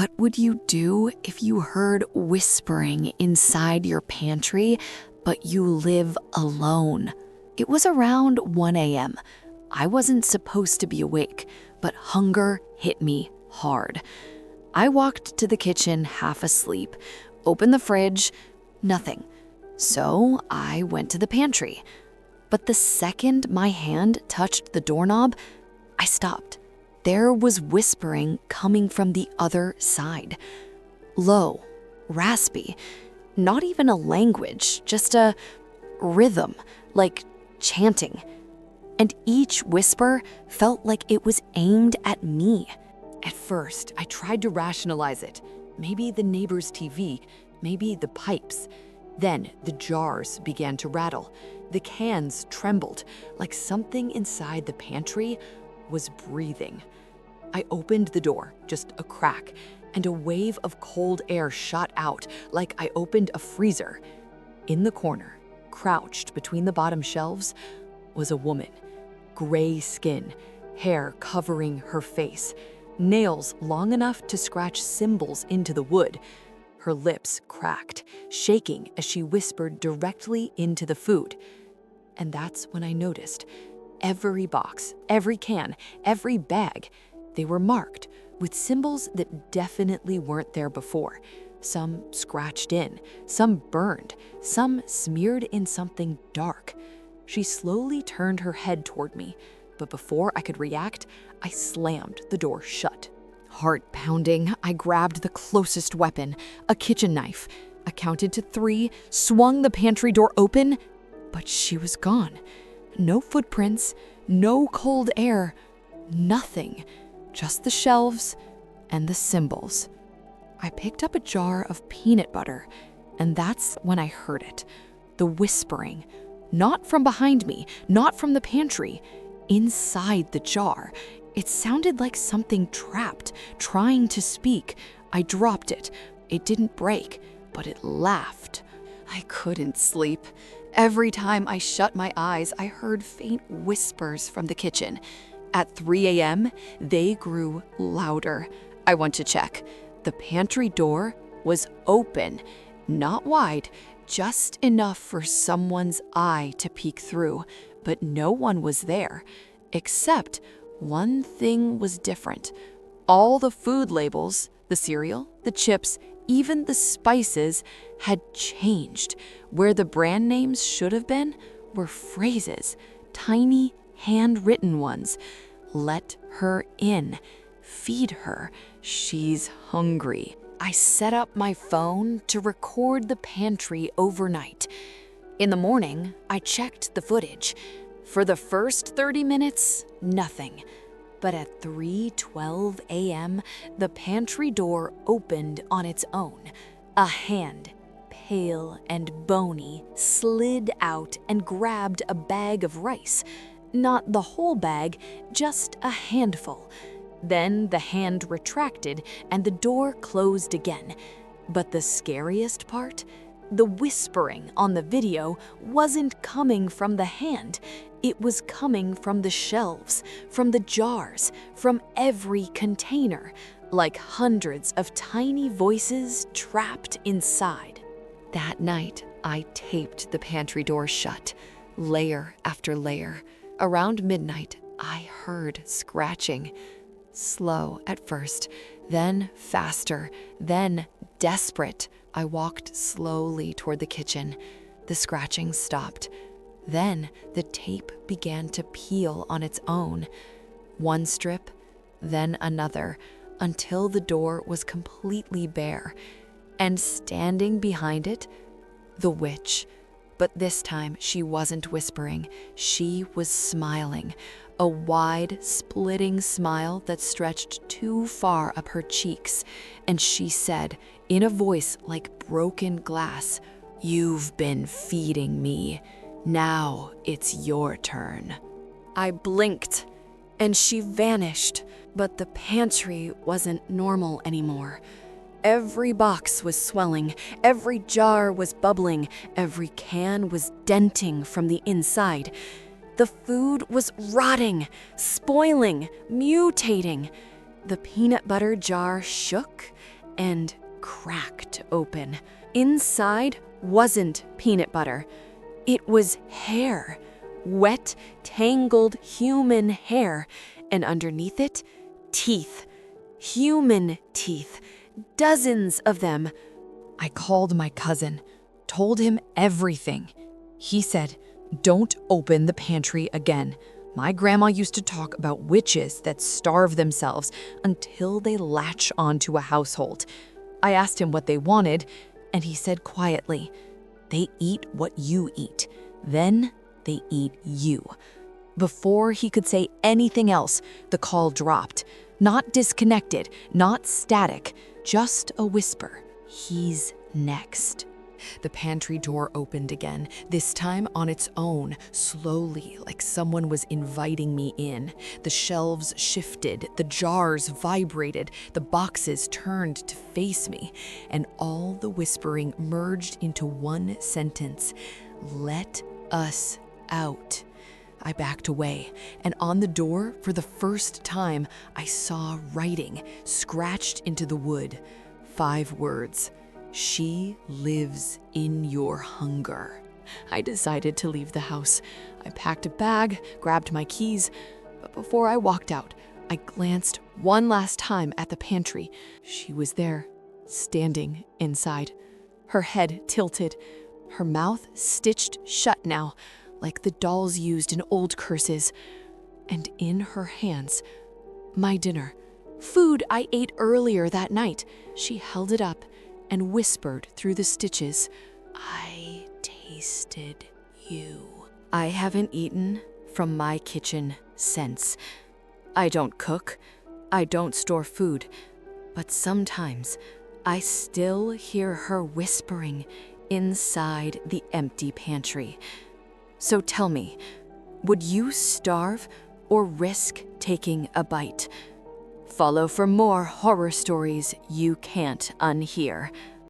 What would you do if you heard whispering inside your pantry, but you live alone? It was around 1 a.m. I wasn't supposed to be awake, but hunger hit me hard. I walked to the kitchen half asleep, opened the fridge, nothing. So I went to the pantry. But the second my hand touched the doorknob, I stopped. There was whispering coming from the other side. Low, raspy, not even a language, just a rhythm, like chanting. And each whisper felt like it was aimed at me. At first, I tried to rationalize it. Maybe the neighbor's TV, maybe the pipes. Then the jars began to rattle. The cans trembled, like something inside the pantry was breathing. I opened the door, just a crack, and a wave of cold air shot out like I opened a freezer. In the corner, crouched between the bottom shelves, was a woman. Gray skin, hair covering her face, nails long enough to scratch symbols into the wood. Her lips cracked, shaking as she whispered directly into the food. And that's when I noticed. Every box, every can, every bag, they were marked with symbols that definitely weren't there before. Some scratched in, some burned, some smeared in something dark. She slowly turned her head toward me, but before I could react, I slammed the door shut. Heart pounding, I grabbed the closest weapon, a kitchen knife. I counted to 3, swung the pantry door open, but she was gone. No footprints, no cold air, nothing. Just the shelves and the symbols. I picked up a jar of peanut butter, and that's when I heard it. The whispering. Not from behind me, not from the pantry. Inside the jar. It sounded like something trapped, trying to speak. I dropped it. It didn't break, but it laughed. I couldn't sleep. Every time I shut my eyes, I heard faint whispers from the kitchen. At 3 a.m., they grew louder. I went to check. The pantry door was open, not wide, just enough for someone's eye to peek through, but no one was there, except one thing was different. All the food labels, the cereal, the chips, even the spices had changed. Where the brand names should have been were phrases, tiny handwritten ones. Let her in. Feed her. She's hungry. I set up my phone to record the pantry overnight. In the morning, I checked the footage. For the first 30 minutes, nothing. But at 3:12 a.m., the pantry door opened on its own. A hand, pale and bony, slid out and grabbed a bag of rice. Not the whole bag, just a handful. Then the hand retracted and the door closed again. But the scariest part? The whispering on the video wasn't coming from the hand. It was coming from the shelves, from the jars, from every container, like hundreds of tiny voices trapped inside. That night, I taped the pantry door shut, layer after layer. Around midnight, I heard scratching. Slow at first, then faster, then desperate. I walked slowly toward the kitchen. The scratching stopped. Then the tape began to peel on its own. One strip, then another, until the door was completely bare. And standing behind it, the witch. But this time she wasn't whispering. She was smiling. A wide, splitting smile that stretched too far up her cheeks. And she said, in a voice like broken glass, "You've been feeding me. Now it's your turn." I blinked, and she vanished. But the pantry wasn't normal anymore. Every box was swelling, every jar was bubbling, every can was denting from the inside. The food was rotting, spoiling, mutating. The peanut butter jar shook and cracked open. Inside wasn't peanut butter. It was hair. Wet, tangled human hair. And underneath it, teeth. Human teeth. Dozens of them. I called my cousin, told him everything. He said, "Don't open the pantry again. My grandma used to talk about witches that starve themselves until they latch onto a household." I asked him what they wanted, and he said quietly, "They eat what you eat. Then they eat you." Before he could say anything else, the call dropped. Not disconnected, not static, just a whisper. "He's next." The pantry door opened again, this time on its own, slowly, like someone was inviting me in. The shelves shifted, the jars vibrated, the boxes turned to face me, and all the whispering merged into one sentence: "Let us out." I backed away, and on the door, for the first time, I saw writing scratched into the wood. 5 words: "She lives in your hunger." I decided to leave the house. I packed a bag, grabbed my keys, but before I walked out, I glanced one last time at the pantry. She was there, standing inside, her head tilted, her mouth stitched shut now, like the dolls used in old curses, and in her hands, my dinner, food I ate earlier that night. She held it up and whispered through the stitches, "I tasted you." I haven't eaten from my kitchen since. I don't cook, I don't store food, but sometimes I still hear her whispering inside the empty pantry. So tell me, would you starve or risk taking a bite? Follow for more horror stories you can't unhear.